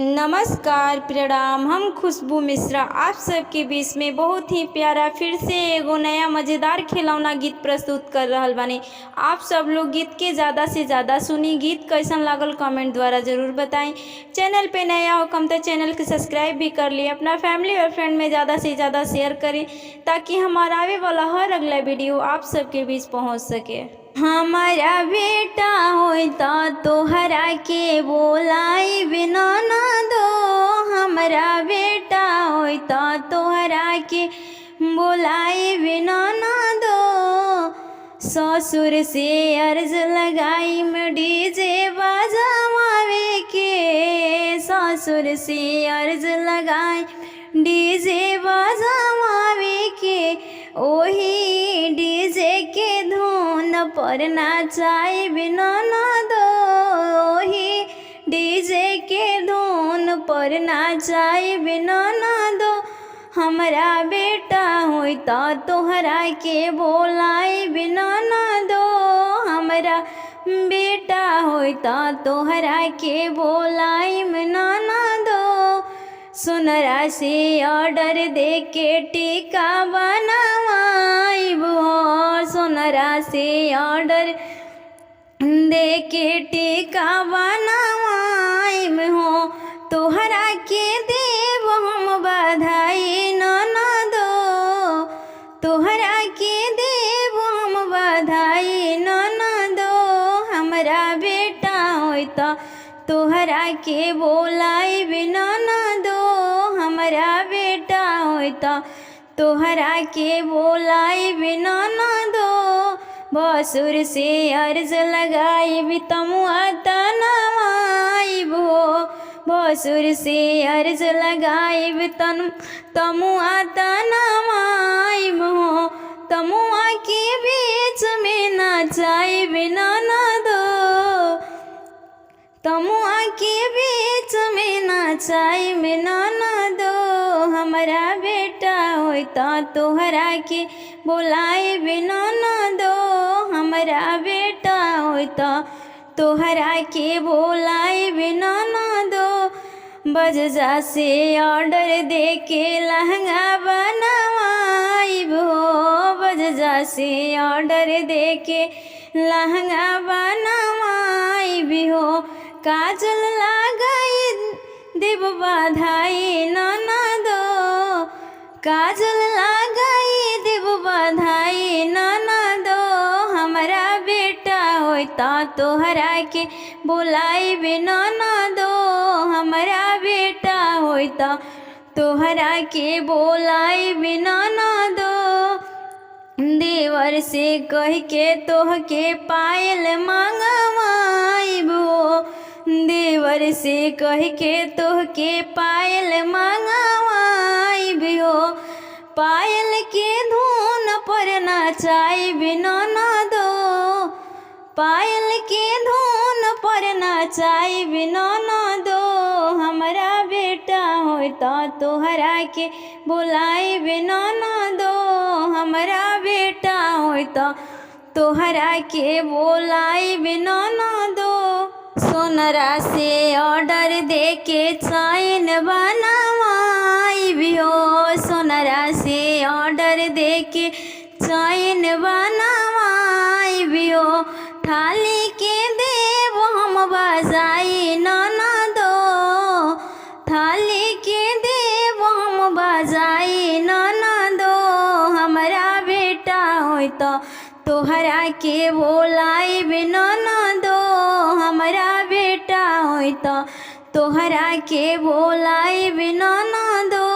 नमस्कार, प्रणाम। हम खुशबू मिश्रा आप सबके बीच में बहुत ही प्यारा फिर से एगो नया मज़ेदार खिलौना गीत प्रस्तुत कर रहल बानी। आप सब लोग गीत के ज़्यादा से ज़्यादा सुनी। गीत कैसन लागल कमेंट द्वारा ज़रूर बताएं। चैनल पे नया हो कम तो चैनल के सब्सक्राइब भी कर लिए। अपना फैमिली और फ्रेंड में ज़्यादा से ज़्यादा शेयर करें ताकि हमारा आने वाला हर अगला वीडियो आप सबके बीच पहुँच सके। हमारा बेटा होता तोहरा के बोलाई बिना ना दो। हमारा बेटा होता तोहरा के बोलाई बिना ना दो। ससुर से अर्ज लगाई में डीजे बजावे के। ससुर से अर्ज लगाई डीजे बजावे के। ओही डीजे के धुन पर नाचाई बिना ना दो। ओही डीजे के धुन पर नाचाई बिना ना दो। हमारा बेटा होता तोहरा के बोलाई बिना ना दो। हमारा बेटा होता तोहरा के बोलाई बिना ना दो। सोनरा से ऑर्डर दे के टीका बनवाइबो। सोनरा से ऑर्डर दे के टीका बनवाइब हो। तोहरा के देव हम बधाई ना दो। तोहरा के देव हम बधाई ना दो। हमारा बेटा होता तोहरा के बोलाई बिना ना दो। हमारा बेटा होता तोहरा के बोलाई बिना ना दो। बसुर से अर्ज लगाई भी तमुआ तनवाइब हो। बसुर से अर्ज लगाई भी तमुआ तनवाइब हो। तमुआ के बीच में नाचाई बिना ना दो। तमुआ के बीच में नाचाई बिना ना दो। हमारा बेटा होता तोहरा के बोलाई बिना ना दो। हमारा बेटा होता तोहरा के बोलाई बिना ना दो। बजा से ऑर्डर दे के लहंगा बनवाइब हो। बजा से ऑर्डर दे के लहंगा बनवाइब हो। काजल लगाई देव बधाई ना दो। काजल लगाई देव बधाई ना दो। हमारा बेटा होता तोहरा के बोलाई बिना ना दो। हमारा बेटा होता तोहरा के बोलाई बिना ना दो। देवर से कह के तोह के पायल मांगवाइब हो। देवर से कह के तोह के पायल मांगवाइब हो। पायल के धुन पर नाचाई बिना ना दो। पायल के धुन पर नाचाई बिना ना दो। हमारा बेटा होता तोहरा के बोलाई बिना ना दो। हमारा बेटा होता तोहरा के बोलाई बिना ना दो। सोनरा से ऑर्डर दे के चैन बनवाइब हो। सोनरा से ऑर्डर दे के चैन बनवाइब हो। थाली के देव हम बजाई ना दो। थाली के देव हम बजाई ना दो। हमारा बेटा होता तोहरा के बोलाई बिना ना दो। हमारा बेटा होता तोहरा के बोलाई बिना ना दो।